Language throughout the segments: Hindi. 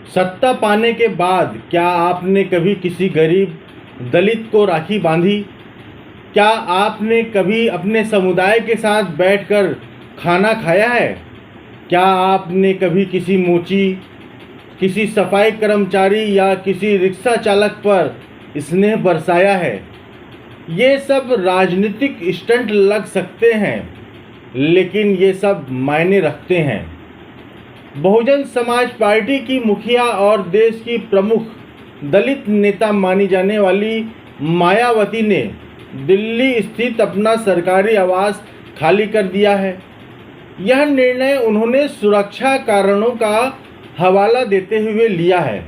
सत्ता पाने के बाद क्या आपने कभी किसी गरीब दलित को राखी बांधी? क्या आपने कभी अपने समुदाय के साथ बैठकर खाना खाया है? क्या आपने कभी किसी मोची, किसी सफाई कर्मचारी या किसी रिक्शा चालक पर स्नेह बरसाया है? ये सब राजनीतिक स्टंट लग सकते हैं, लेकिन ये सब मायने रखते हैं। बहुजन समाज पार्टी की मुखिया और देश की प्रमुख दलित नेता मानी जाने वाली मायावती ने दिल्ली स्थित अपना सरकारी आवास खाली कर दिया है। यह निर्णय उन्होंने सुरक्षा कारणों का हवाला देते हुए लिया है।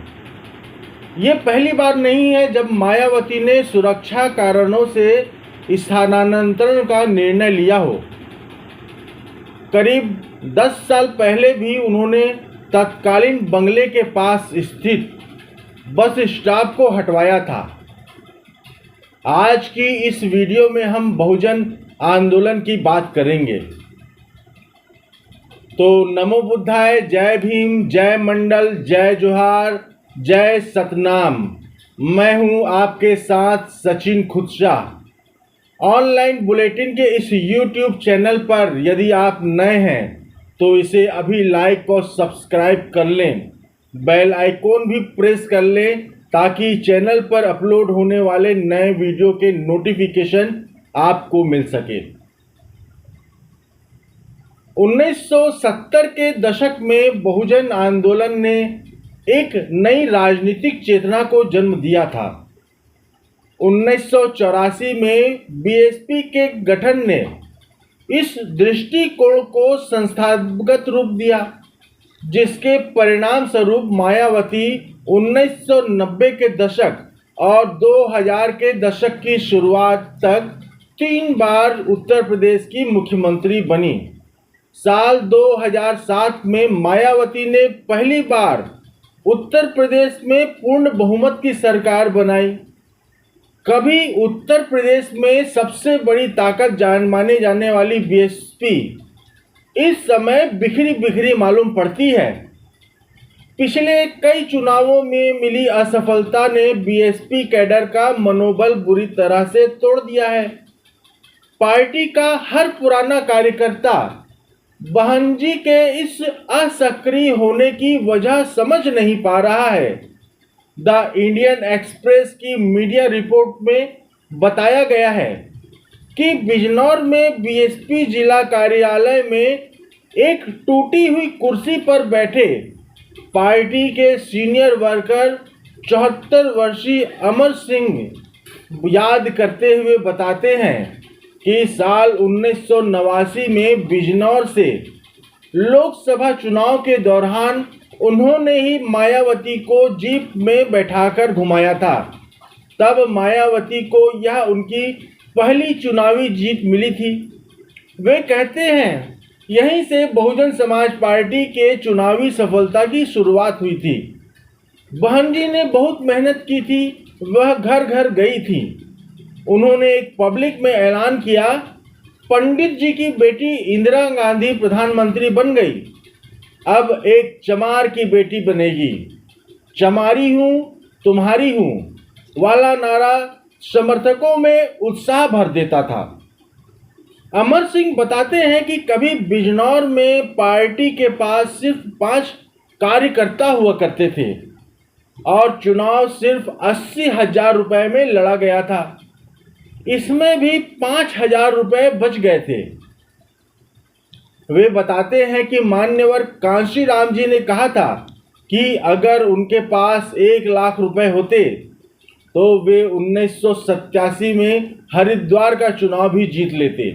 ये पहली बार नहीं है जब मायावती ने सुरक्षा कारणों से स्थानांतरण का निर्णय लिया हो। करीब 10 साल पहले भी उन्होंने तत्कालीन बंगले के पास स्थित बस स्टॉप को हटवाया था। आज की इस वीडियो में हम बहुजन आंदोलन की बात करेंगे। तो नमो बुद्धाय, जय भीम, जय मंडल, जय जोहार, जय सतनाम। मैं हूं आपके साथ सचिन खुदशाह। ऑनलाइन बुलेटिन के इस YouTube चैनल पर यदि आप नए हैं तो इसे अभी लाइक और सब्सक्राइब कर लें। बेल आइकॉन भी प्रेस कर लें ताकि चैनल पर अपलोड होने वाले नए वीडियो के नोटिफिकेशन आपको मिल सके। 1970 के दशक में बहुजन आंदोलन ने एक नई राजनीतिक चेतना को जन्म दिया था। 1984 में बीएसपी के गठन ने इस दृष्टिकोण को संस्थागत रूप दिया, जिसके परिणाम स्वरूप मायावती 1990 के दशक और 2000 के दशक की शुरुआत तक 3 बार उत्तर प्रदेश की मुख्यमंत्री बनी। साल 2007 में मायावती ने पहली बार उत्तर प्रदेश में पूर्ण बहुमत की सरकार बनाई। कभी उत्तर प्रदेश में सबसे बड़ी ताकत माने जाने वाली बीएसपी इस समय बिखरी बिखरी मालूम पड़ती है। पिछले कई चुनावों में मिली असफलता ने बीएसपी कैडर का मनोबल बुरी तरह से तोड़ दिया है। पार्टी का हर पुराना कार्यकर्ता बहनजी के इस असक्रिय होने की वजह समझ नहीं पा रहा है। द इंडियन एक्सप्रेस की मीडिया रिपोर्ट में बताया गया है कि बिजनौर में बीएसपी जिला कार्यालय में एक टूटी हुई कुर्सी पर बैठे पार्टी के सीनियर वर्कर 74 वर्षीय अमर सिंह याद करते हुए बताते हैं कि साल 1989 में बिजनौर से लोकसभा चुनाव के दौरान उन्होंने ही मायावती को जीप में बैठाकर घुमाया था। तब मायावती को यह उनकी पहली चुनावी जीत मिली थी। वे कहते हैं यहीं से बहुजन समाज पार्टी के चुनावी सफलता की शुरुआत हुई थी। बहन जी ने बहुत मेहनत की थी, वह घर घर गई थी। उन्होंने एक पब्लिक में ऐलान किया, पंडित जी की बेटी इंदिरा गांधी प्रधानमंत्री बन गई, अब एक चमार की बेटी बनेगी। चमारी हूँ तुम्हारी हूँ वाला नारा समर्थकों में उत्साह भर देता था। अमर सिंह बताते हैं कि कभी बिजनौर में पार्टी के पास सिर्फ 5 कार्यकर्ता हुआ करते थे और चुनाव सिर्फ 80,000 रुपए में लड़ा गया था। इसमें भी 5,000 रुपए बच गए थे। वे बताते हैं कि मान्यवर कांशीराम जी ने कहा था कि अगर उनके पास 1 लाख रुपए होते तो वे 1987 में हरिद्वार का चुनाव भी जीत लेते।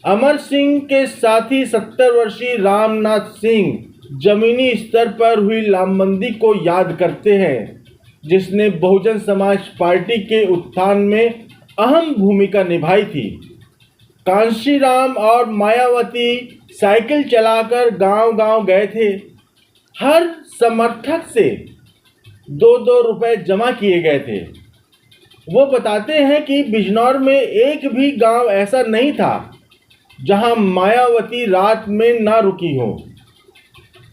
अमर सिंह के साथी 70 वर्षीय रामनाथ सिंह जमीनी स्तर पर हुई लामबंदी को याद करते हैं, जिसने बहुजन समाज पार्टी के उत्थान में अहम भूमिका निभाई थी। कांशीराम और मायावती साइकिल चलाकर गांव-गांव गए थे। हर समर्थक से 2-2 रुपए जमा किए गए थे। वो बताते हैं कि बिजनौर में एक भी गांव ऐसा नहीं था जहां मायावती रात में ना रुकी हो।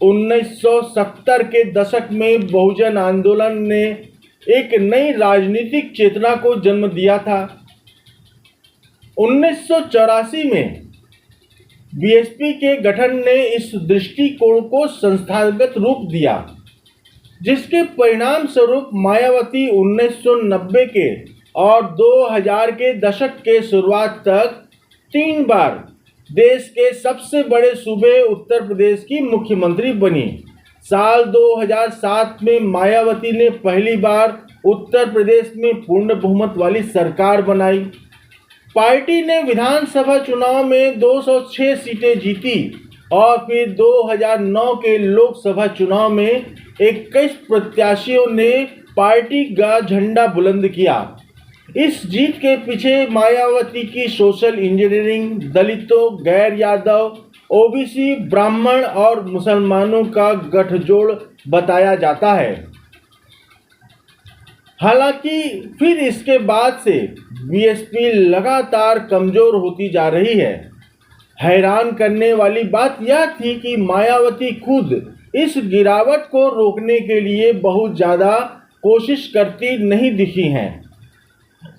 1970 के दशक में बहुजन आंदोलन ने एक नई राजनीतिक चेतना को जन्म दिया था। 1984 में बीएसपी के गठन ने इस दृष्टिकोण को संस्थागत रूप दिया, जिसके परिणाम स्वरूप मायावती 1990 के और 2000 के दशक के शुरुआत तक 3 बार देश के सबसे बड़े सूबे उत्तर प्रदेश की मुख्यमंत्री बनी। साल 2007 में मायावती ने पहली बार उत्तर प्रदेश में पूर्ण बहुमत वाली सरकार बनाई। पार्टी ने विधानसभा चुनाव में 206 सीटें जीती और फिर 2009 के लोकसभा चुनाव में 21 प्रत्याशियों ने पार्टी का झंडा बुलंद किया। इस जीत के पीछे मायावती की सोशल इंजीनियरिंग, दलितों, गैर यादव, ओबीसी, ब्राह्मण और मुसलमानों का गठजोड़ बताया जाता है। हालांकि फिर इसके बाद से बीएसपी लगातार कमजोर होती जा रही है। हैरान करने वाली बात यह थी कि मायावती खुद इस गिरावट को रोकने के लिए बहुत ज़्यादा कोशिश करती नहीं दिखी हैं।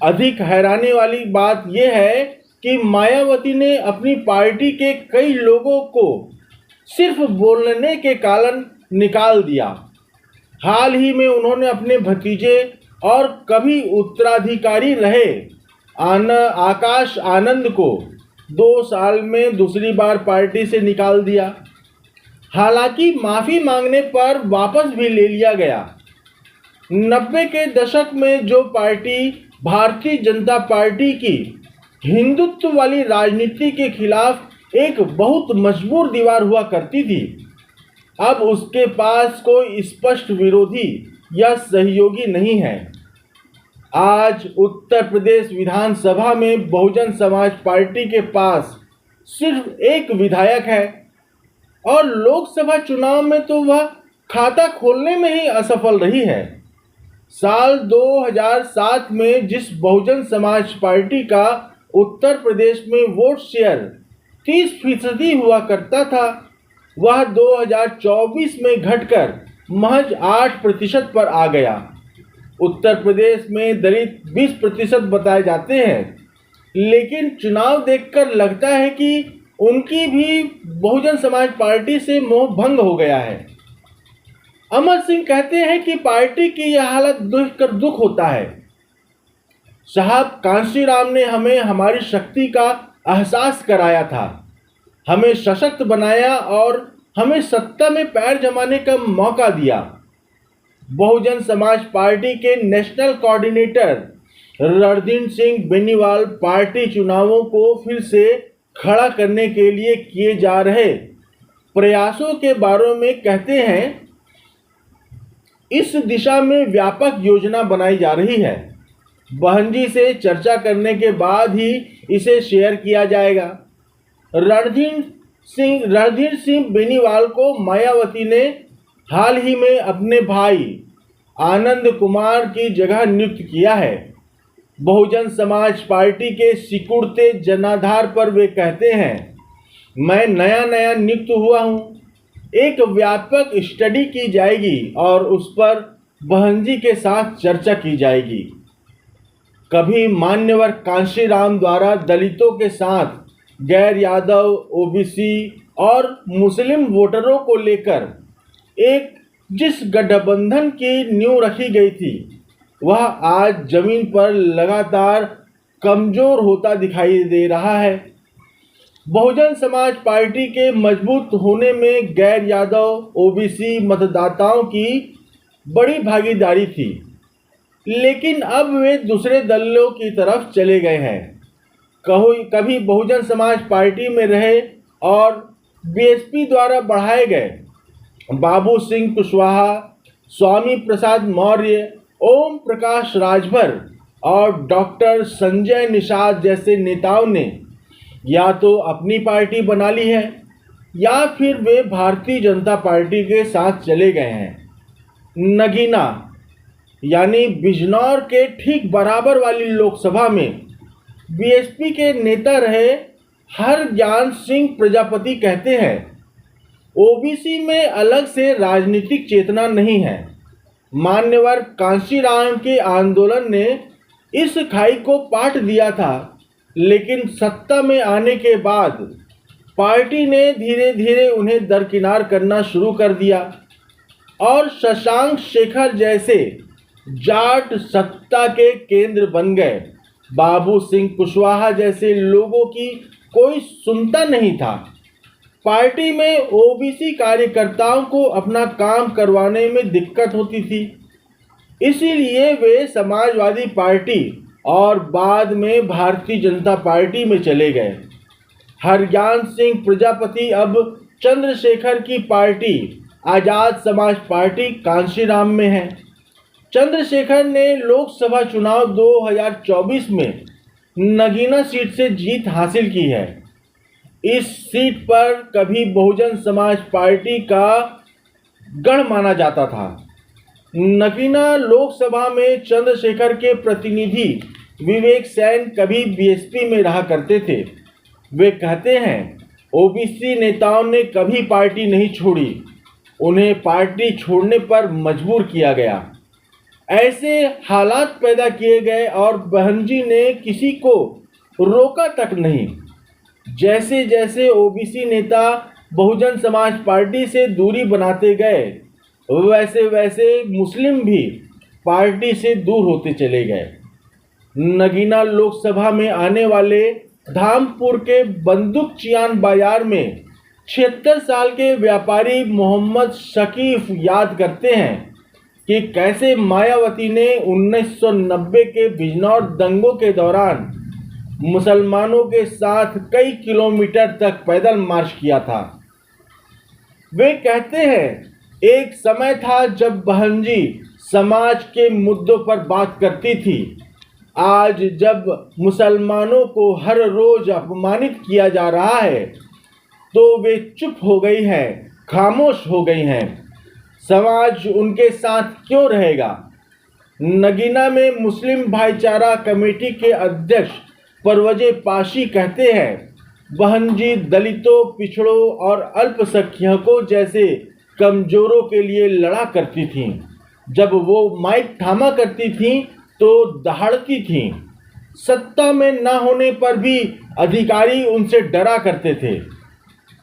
अधिक हैरानी वाली बात यह है कि मायावती ने अपनी पार्टी के कई लोगों को सिर्फ बोलने के कारण निकाल दिया। हाल ही में उन्होंने अपने भतीजे और कभी उत्तराधिकारी रहे आकाश आनंद को 2 साल में दूसरी बार पार्टी से निकाल दिया। हालांकि माफ़ी मांगने पर वापस भी ले लिया गया। 90 के दशक में जो पार्टी भारतीय जनता पार्टी की हिंदुत्व वाली राजनीति के खिलाफ एक बहुत मजबूर दीवार हुआ करती थी, अब उसके पास कोई स्पष्ट विरोधी या सहयोगी नहीं है। आज उत्तर प्रदेश विधानसभा में बहुजन समाज पार्टी के पास सिर्फ एक विधायक है और लोकसभा चुनाव में तो वह खाता खोलने में ही असफल रही है। साल 2007 में जिस बहुजन समाज पार्टी का उत्तर प्रदेश में वोट शेयर 30% हुआ करता था, वह 2024 में घटकर महज 8% पर आ गया। उत्तर प्रदेश में दलित 20% बताए जाते हैं, लेकिन चुनाव देखकर लगता है कि उनकी भी बहुजन समाज पार्टी से मोह भंग हो गया है। अमर सिंह कहते हैं कि पार्टी की यह हालत देखकर दुख होता है। साहब कांशीराम ने हमें हमारी शक्ति का एहसास कराया था, हमें सशक्त बनाया और हमें सत्ता में पैर जमाने का मौका दिया। बहुजन समाज पार्टी के national coordinator Randhir Singh Beniwal party चुनावों को फिर से खड़ा करने के लिए किए जा रहे प्रयासों के बारे में कहते हैं, इस दिशा में व्यापक योजना बनाई जा रही है। बहनजी से चर्चा करने के बाद ही इसे शेयर किया जाएगा। रणधीर सिंह बेनीवाल को मायावती ने हाल ही में अपने भाई आनंद कुमार की जगह नियुक्त किया है। बहुजन समाज पार्टी के सिकुड़ते जनाधार पर वे कहते हैं, मैं नया नियुक्त हुआ हूँ। एक व्यापक स्टडी की जाएगी और उस पर बहनजी के साथ चर्चा की जाएगी। कभी मान्यवर कांशीराम द्वारा दलितों के साथ गैर यादव, ओबीसी और मुस्लिम वोटरों को लेकर एक जिस गठबंधन की नींव रखी गई थी, वह आज जमीन पर लगातार कमजोर होता दिखाई दे रहा है। बहुजन समाज पार्टी के मजबूत होने में गैर यादव, ओबीसी मतदाताओं की बड़ी भागीदारी थी, लेकिन अब वे दूसरे दलों की तरफ चले गए हैं। कभी बहुजन समाज पार्टी में रहे और बीएसपी द्वारा बढ़ाए गए बाबू सिंह कुशवाहा, स्वामी प्रसाद मौर्य, ओम प्रकाश राजभर और डॉक्टर संजय निषाद जैसे नेताओं ने या तो अपनी पार्टी बना ली है या फिर वे भारतीय जनता पार्टी के साथ चले गए हैं। नगीना यानी बिजनौर के ठीक बराबर वाली लोकसभा में बीएसपी के नेता रहे हरज्ञान सिंह प्रजापति कहते हैं, ओबीसी में अलग से राजनीतिक चेतना नहीं है। मान्यवर कांशीराम के आंदोलन ने इस खाई को पाट दिया था, लेकिन सत्ता में आने के बाद पार्टी ने धीरे धीरे उन्हें दरकिनार करना शुरू कर दिया और शशांक शेखर जैसे जाट सत्ता के केंद्र बन गए। बाबू सिंह कुशवाहा जैसे लोगों की कोई सुनता नहीं था। पार्टी में ओबीसी कार्यकर्ताओं को अपना काम करवाने में दिक्कत होती थी, इसीलिए वे समाजवादी पार्टी और बाद में भारतीय जनता पार्टी में चले गए। हरज्ञान सिंह प्रजापति अब चंद्रशेखर की पार्टी आज़ाद समाज पार्टी कांशीराम में है। चंद्रशेखर ने लोकसभा चुनाव 2024 में नगीना सीट से जीत हासिल की है। इस सीट पर कभी बहुजन समाज पार्टी का गढ़ माना जाता था। नगीना लोकसभा में चंद्रशेखर के प्रतिनिधि विवेक सैन कभी बीएसपी में रहा करते थे। वे कहते हैं, ओबीसी नेताओं ने कभी पार्टी नहीं छोड़ी, उन्हें पार्टी छोड़ने पर मजबूर किया गया। ऐसे हालात पैदा किए गए और बहनजी ने किसी को रोका तक नहीं। जैसे जैसे ओबीसी नेता बहुजन समाज पार्टी से दूरी बनाते गए, वैसे वैसे मुस्लिम भी पार्टी से दूर होते चले गए। नगीना लोकसभा में आने वाले धामपुर के बंदूक चियान बाजार में 76 साल के व्यापारी मोहम्मद शकीफ याद करते हैं कि कैसे मायावती ने 1990 के बिजनौर दंगों के दौरान मुसलमानों के साथ कई किलोमीटर तक पैदल मार्च किया था। वे कहते हैं, एक समय था जब बहनजी समाज के मुद्दों पर बात करती थी। आज जब मुसलमानों को हर रोज अपमानित किया जा रहा है तो वे चुप हो गई हैं, खामोश हो गई हैं। समाज उनके साथ क्यों रहेगा? नगीना में मुस्लिम भाईचारा कमेटी के अध्यक्ष परवजे पाशी कहते हैं, बहनजी दलितों, पिछड़ों और अल्पसंख्यकों जैसे कमजोरों के लिए लड़ा करती थीं। जब वो माइक थामा करती थीं तो दहाड़ती थीं। सत्ता में न होने पर भी अधिकारी उनसे डरा करते थे।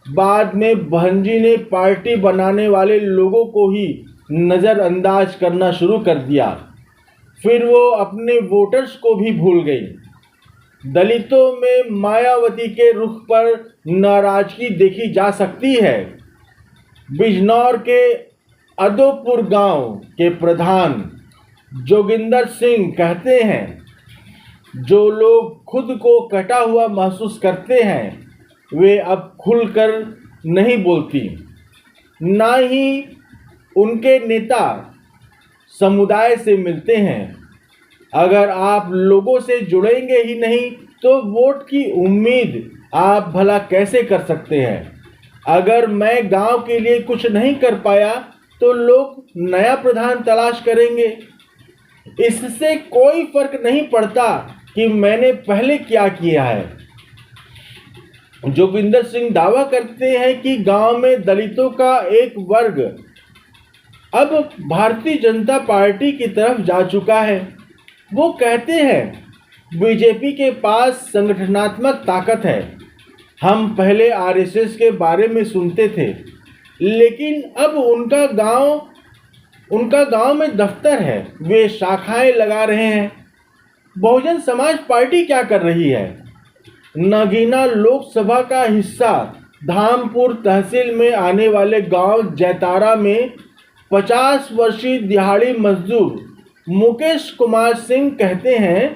बाद में बहनजी ने पार्टी बनाने वाले लोगों को ही नज़रअंदाज करना शुरू कर दिया। फिर वो अपने वोटर्स को भी भूल गई। दलितों में मायावती के रुख पर नाराजगी देखी जा सकती है। बिजनौर के अदोपुर गांव के प्रधान जोगिंदर सिंह कहते हैं, जो लोग खुद को कटा हुआ महसूस करते हैं वे अब खुलकर नहीं बोलती, ना ही उनके नेता समुदाय से मिलते हैं। अगर आप लोगों से जुड़ेंगे ही नहीं तो वोट की उम्मीद आप भला कैसे कर सकते हैं? अगर मैं गांव के लिए कुछ नहीं कर पाया तो लोग नया प्रधान तलाश करेंगे। इससे कोई फर्क नहीं पड़ता कि मैंने पहले क्या किया है। जोगिंदर सिंह दावा करते हैं कि गांव में दलितों का एक वर्ग अब भारतीय जनता पार्टी की तरफ जा चुका है। वो कहते हैं, बीजेपी के पास संगठनात्मक ताकत है। हम पहले आरएसएस के बारे में सुनते थे, लेकिन अब उनका गांव में दफ्तर है, वे शाखाएं लगा रहे हैं। बहुजन समाज पार्टी क्या कर रही है? नगीना लोकसभा का हिस्सा धामपुर तहसील में आने वाले गांव जैतारा में 50 वर्षीय दिहाड़ी मजदूर मुकेश कुमार सिंह कहते हैं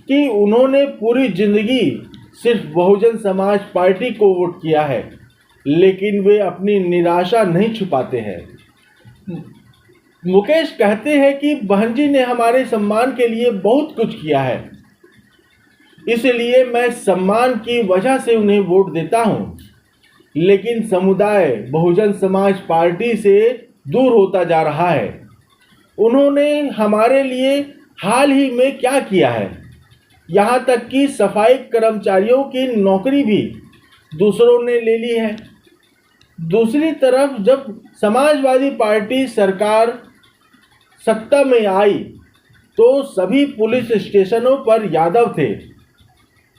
कि उन्होंने पूरी जिंदगी सिर्फ बहुजन समाज पार्टी को वोट किया है, लेकिन वे अपनी निराशा नहीं छुपाते हैं। मुकेश कहते हैं कि बहनजी ने हमारे सम्मान के लिए बहुत कुछ किया है, इसलिए मैं सम्मान की वजह से उन्हें वोट देता हूं। लेकिन समुदाय बहुजन समाज पार्टी से दूर होता जा रहा है। उन्होंने हमारे लिए हाल ही में क्या किया है? यहाँ तक कि सफाई कर्मचारियों की नौकरी भी दूसरों ने ले ली है। दूसरी तरफ जब समाजवादी पार्टी सरकार सत्ता में आई तो सभी पुलिस स्टेशनों पर यादव थे।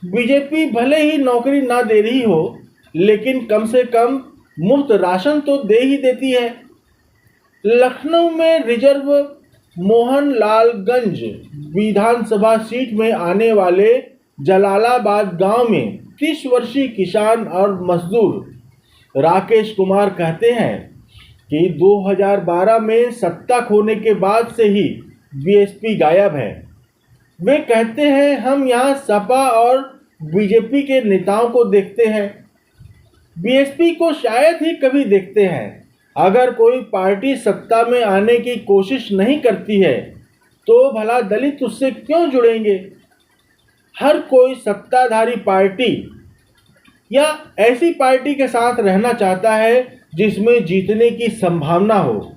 बीजेपी भले ही नौकरी ना दे रही हो, लेकिन कम से कम मुफ्त राशन तो दे ही देती है। लखनऊ में रिजर्व मोहनलालगंज विधानसभा सीट में आने वाले जलालाबाद गांव में 30 वर्षीय किसान और मजदूर राकेश कुमार कहते हैं कि 2012 में सत्ता खोने के बाद से ही बीएसपी गायब है। वे कहते हैं, हम यहाँ सपा और बीजेपी के नेताओं को देखते हैं, बीएसपी को शायद ही कभी देखते हैं। अगर कोई पार्टी सत्ता में आने की कोशिश नहीं करती है तो भला दलित उससे क्यों जुड़ेंगे। हर कोई सत्ताधारी पार्टी या ऐसी पार्टी के साथ रहना चाहता है जिसमें जीतने की संभावना हो।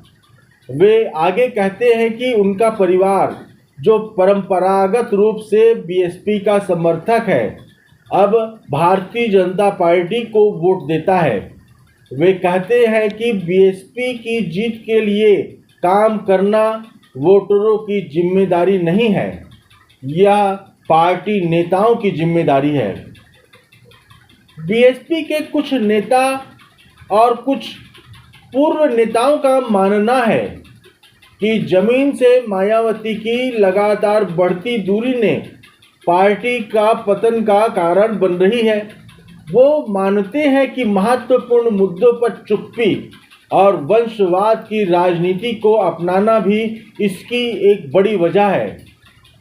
वे आगे कहते हैं कि उनका परिवार जो परंपरागत रूप से बीएसपी का समर्थक है, अब भारतीय जनता पार्टी को वोट देता है। वे कहते हैं कि बीएसपी की जीत के लिए काम करना वोटरों की जिम्मेदारी नहीं है, यह पार्टी नेताओं की जिम्मेदारी है। बीएसपी के कुछ नेता और कुछ पूर्व नेताओं का मानना है कि जमीन से मायावती की लगातार बढ़ती दूरी ने पार्टी का पतन का कारण बन रही है। वो मानते हैं कि महत्वपूर्ण मुद्दों पर चुप्पी और वंशवाद की राजनीति को अपनाना भी इसकी एक बड़ी वजह है।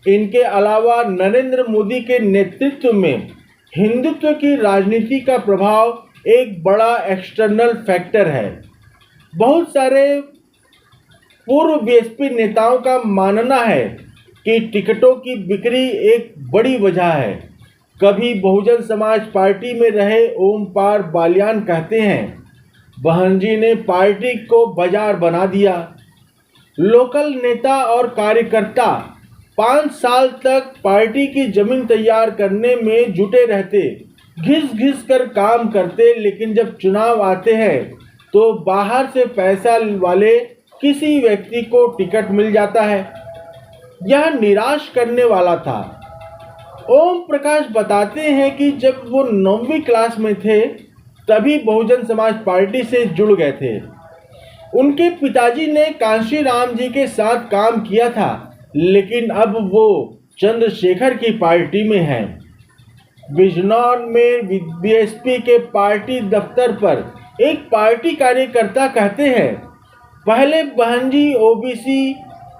इनके अलावा नरेंद्र मोदी के नेतृत्व में हिंदुत्व की राजनीति का प्रभाव एक बड़ा एक्सटर्नल फैक्टर है। बहुत सारे पूर्व बीएसपी नेताओं का मानना है कि टिकटों की बिक्री एक बड़ी वजह है। कभी बहुजन समाज पार्टी में रहे ओमपार बालियान कहते हैं, बहनजी ने पार्टी को बाजार बना दिया। लोकल नेता और कार्यकर्ता 5 साल तक पार्टी की जमीन तैयार करने में जुटे रहते, घिस घिस कर काम करते, लेकिन जब चुनाव आते हैं तो बाहर से पैसा वाले किसी व्यक्ति को टिकट मिल जाता है। यह निराश करने वाला था। ओम प्रकाश बताते हैं कि जब वो 9वीं क्लास में थे तभी बहुजन समाज पार्टी से जुड़ गए थे। उनके पिताजी ने कांशीराम जी के साथ काम किया था, लेकिन अब वो चंद्रशेखर की पार्टी में हैं। बिजनौर में बीएसपी के पार्टी दफ्तर पर एक पार्टी कार्यकर्ता कहते हैं, पहले बहनजी ओबीसी,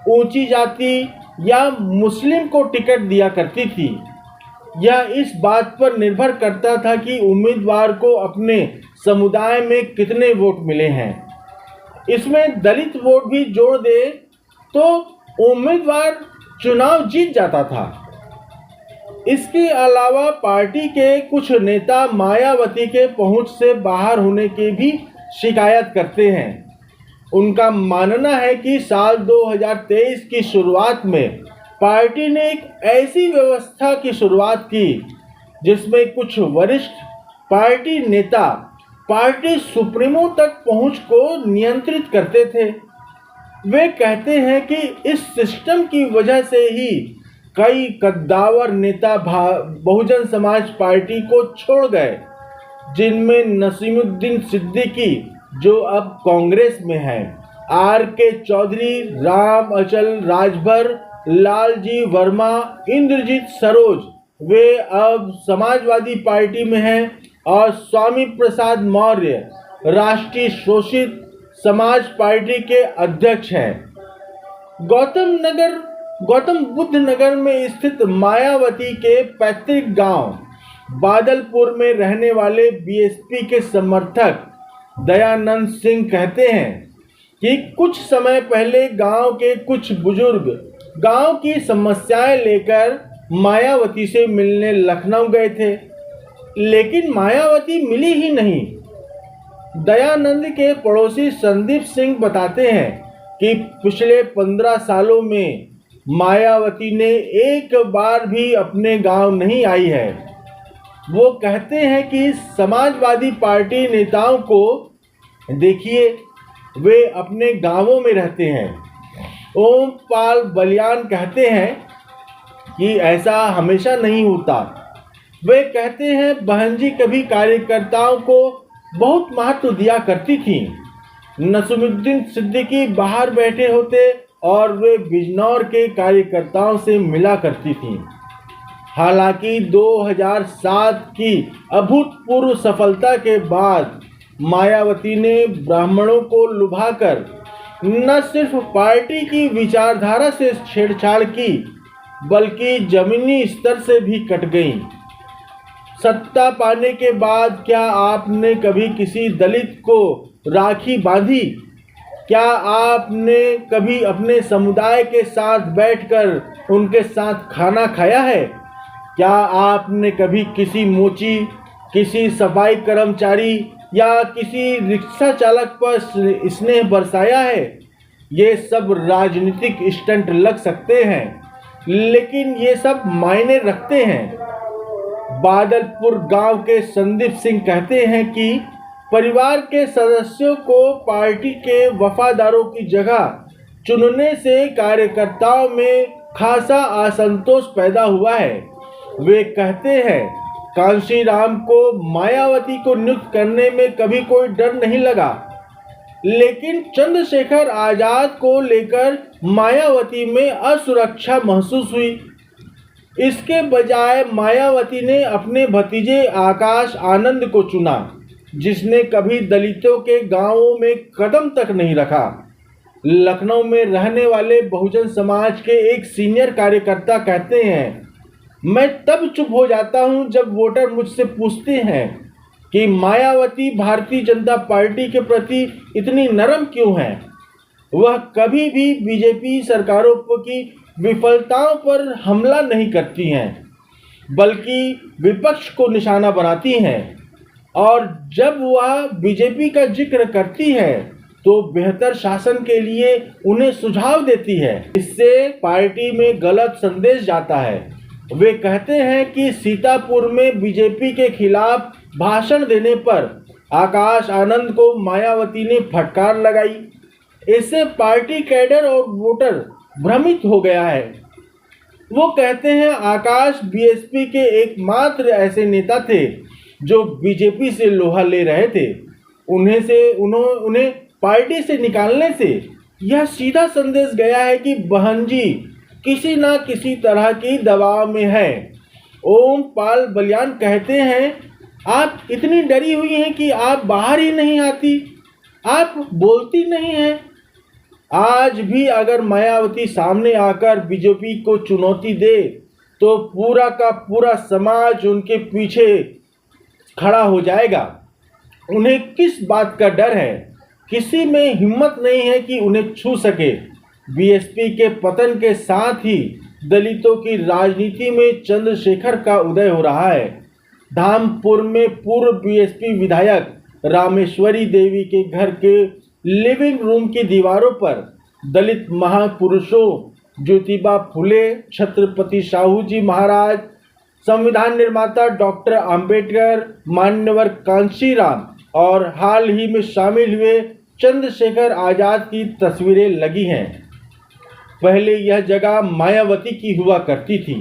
ऊंची जाति या मुस्लिम को टिकट दिया करती थी। यह इस बात पर निर्भर करता था कि उम्मीदवार को अपने समुदाय में कितने वोट मिले हैं। इसमें दलित वोट भी जोड़ दे तो उम्मीदवार चुनाव जीत जाता था। इसके अलावा पार्टी के कुछ नेता मायावती के पहुंच से बाहर होने की भी शिकायत करते हैं। उनका मानना है कि साल 2023 की शुरुआत में पार्टी ने एक ऐसी व्यवस्था की शुरुआत की जिसमें कुछ वरिष्ठ पार्टी नेता पार्टी सुप्रीमो तक पहुंच को नियंत्रित करते थे। वे कहते हैं कि इस सिस्टम की वजह से ही कई कद्दावर नेता बहुजन समाज पार्टी को छोड़ गए, जिनमें नसीमुद्दीन सिद्दीकी जो अब कांग्रेस में है, आर.के. चौधरी, राम अचल राजभर, लालजी वर्मा, इंद्रजीत सरोज वे अब समाजवादी पार्टी में हैं, और स्वामी प्रसाद मौर्य राष्ट्रीय शोषित समाज पार्टी के अध्यक्ष हैं। गौतम बुद्ध नगर में स्थित मायावती के पैतृक गांव बादलपुर में रहने वाले बीएसपी के समर्थक दयानंद सिंह कहते हैं कि कुछ समय पहले गांव के कुछ बुजुर्ग गांव की समस्याएं लेकर मायावती से मिलने लखनऊ गए थे, लेकिन मायावती मिली ही नहीं। दयानंद के पड़ोसी संदीप सिंह बताते हैं कि पिछले 15 सालों में मायावती ने एक बार भी अपने गांव नहीं आई है। वो कहते हैं कि समाजवादी पार्टी नेताओं को देखिए, वे अपने गांवों में रहते हैं। ओमपाल बलियान कहते हैं कि ऐसा हमेशा नहीं होता। वे कहते हैं बहन जी कभी कार्यकर्ताओं को बहुत महत्व दिया करती थी। नसीमुद्दीन सिद्दीकी बाहर बैठे होते और वे बिजनौर के कार्यकर्ताओं से मिला करती थीं। हालांकि 2007 की अभूतपूर्व सफलता के बाद मायावती ने ब्राह्मणों को लुभाकर न सिर्फ पार्टी की विचारधारा से छेड़छाड़ की, बल्कि जमीनी स्तर से भी कट गईं। सत्ता पाने के बाद क्या आपने कभी किसी दलित को राखी बांधी? क्या आपने कभी अपने समुदाय के साथ बैठकर उनके साथ खाना खाया है? क्या आपने कभी किसी मोची, किसी सफाई कर्मचारी या किसी रिक्शा चालक पर स्नेह बरसाया है? ये सब राजनीतिक स्टंट लग सकते हैं, लेकिन ये सब मायने रखते हैं। बादलपुर गांव के संदीप सिंह कहते हैं कि परिवार के सदस्यों को पार्टी के वफादारों की जगह चुनने से कार्यकर्ताओं में खासा असंतोष पैदा हुआ है। वे कहते हैं कांशीराम को मायावती को नियुक्त करने में कभी कोई डर नहीं लगा, लेकिन चंद्रशेखर आजाद को लेकर मायावती में असुरक्षा महसूस हुई। इसके बजाय मायावती ने अपने भतीजे आकाश आनंद को चुना, जिसने कभी दलितों के गांवों में कदम तक नहीं रखा। लखनऊ में रहने वाले बहुजन समाज के एक सीनियर कार्यकर्ता कहते हैं, मैं तब चुप हो जाता हूं जब वोटर मुझसे पूछते हैं कि मायावती भारतीय जनता पार्टी के प्रति इतनी नरम क्यों है। वह कभी भी बीजेपी सरकारों की विफलताओं पर हमला नहीं करती हैं, बल्कि विपक्ष को निशाना बनाती हैं, और जब वह बीजेपी का जिक्र करती है तो बेहतर शासन के लिए उन्हें सुझाव देती है। इससे पार्टी में गलत संदेश जाता है। वे कहते हैं कि सीतापुर में बीजेपी के खिलाफ भाषण देने पर आकाश आनंद को मायावती ने फटकार लगाई। इससे पार्टी कैडर और वोटर भ्रमित हो गया है। वो कहते हैं आकाश बीएसपी के एकमात्र ऐसे नेता थे जो बीजेपी से लोहा ले रहे थे। उन्हें पार्टी से निकालने से यह सीधा संदेश गया है कि बहन जी किसी न किसी तरह की दबाव में है। ओमपाल बलियान कहते हैं आप इतनी डरी हुई हैं कि आप बाहर ही नहीं आती, आप बोलती नहीं हैं। आज भी अगर मायावती सामने आकर बीजेपी को चुनौती दे तो पूरा का पूरा समाज उनके पीछे खड़ा हो जाएगा। उन्हें किस बात का डर है? किसी में हिम्मत नहीं है कि उन्हें छू सके। बीएसपी के पतन के साथ ही दलितों की राजनीति में चंद्रशेखर का उदय हो रहा है। धामपुर में पूर्व बीएसपी विधायक रामेश्वरी देवी के घर के लिविंग रूम की दीवारों पर दलित महापुरुषों ज्योतिबा फुले, छत्रपति शाहू जी महाराज, संविधान निर्माता डॉक्टर अंबेडकर, मान्यवर कांशीराम और हाल ही में शामिल हुए चंद्रशेखर आजाद की तस्वीरें लगी हैं। पहले यह जगह मायावती की हुआ करती थी।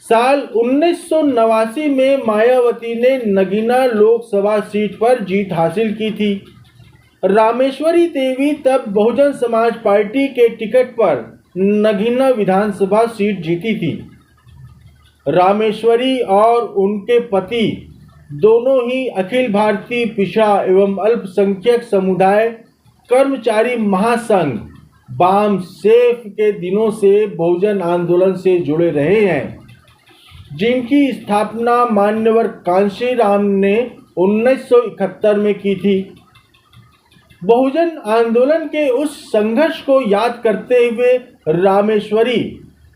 साल 1989 में मायावती ने नगीना लोकसभा सीट पर जीत हासिल की थी। रामेश्वरी देवी तब बहुजन समाज पार्टी के टिकट पर नगीना विधानसभा सीट जीती थी। रामेश्वरी और उनके पति दोनों ही अखिल भारतीय पिछड़ा एवं अल्पसंख्यक समुदाय कर्मचारी महासंघ बाम सेफ के दिनों से बहुजन आंदोलन से जुड़े रहे हैं, जिनकी स्थापना मान्यवर कांशीराम ने 1971 में की थी। बहुजन आंदोलन के उस संघर्ष को याद करते हुए रामेश्वरी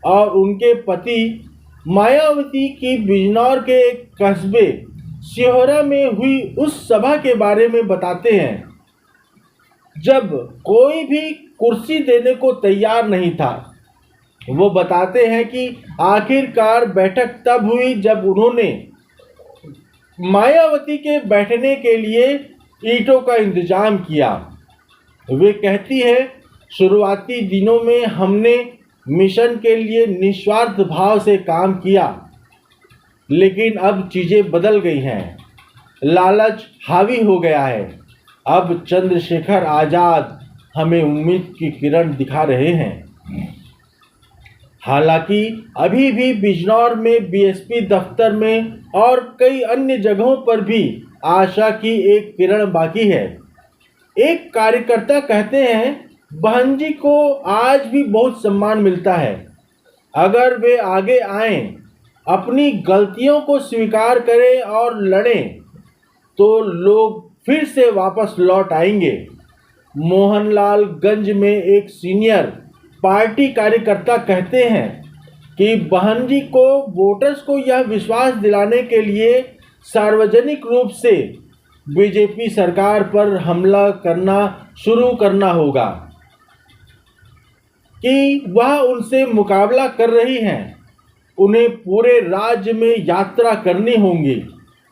और उनके पति मायावती की बिजनौर के एक कस्बे सिहोरा में हुई उस सभा के बारे में बताते हैं, जब कोई भी कुर्सी देने को तैयार नहीं था। वो बताते हैं कि आखिरकार बैठक तब हुई जब उन्होंने मायावती के बैठने के लिए ईंटों का इंतजाम किया। वे कहती है, शुरुआती दिनों में हमने मिशन के लिए निस्वार्थ भाव से काम किया, लेकिन अब चीज़ें बदल गई हैं। लालच हावी हो गया है। अब चंद्रशेखर आज़ाद हमें उम्मीद की किरण दिखा रहे हैं। हालांकि अभी भी बिजनौर में बीएसपी दफ्तर में और कई अन्य जगहों पर भी आशा की एक किरण बाकी है। एक कार्यकर्ता कहते हैं, बहन जी को आज भी बहुत सम्मान मिलता है। अगर वे आगे आएं, अपनी गलतियों को स्वीकार करें और लड़ें, तो लोग फिर से वापस लौट आएंगे। मोहनलालगंज में एक सीनियर पार्टी कार्यकर्ता कहते हैं कि बहन जी को वोटर्स को यह विश्वास दिलाने के लिए सार्वजनिक रूप से बीजेपी सरकार पर हमला करना शुरू करना होगा कि वह उनसे मुकाबला कर रही हैं। उन्हें पूरे राज्य में यात्रा करनी होगी।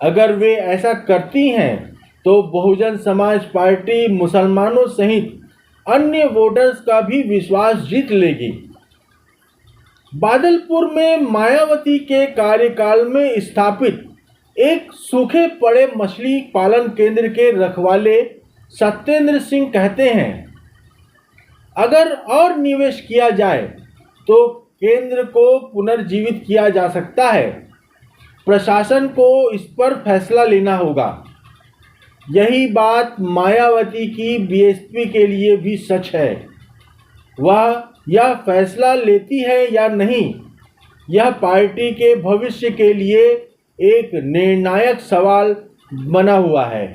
अगर वे ऐसा करती हैं तो बहुजन समाज पार्टी मुसलमानों सहित अन्य वोटर्स का भी विश्वास जीत लेगी। बादलपुर में मायावती के कार्यकाल में स्थापित एक सूखे पड़े मछली पालन केंद्र के रखवाले सत्येंद्र सिंह कहते हैं, अगर और निवेश किया जाए तो केंद्र को पुनर्जीवित किया जा सकता है। प्रशासन को इस पर फैसला लेना होगा। यही बात मायावती की बीएसपी के लिए भी सच है। वह यह फैसला लेती है या नहीं, यह पार्टी के भविष्य के लिए एक निर्णायक सवाल बना हुआ है।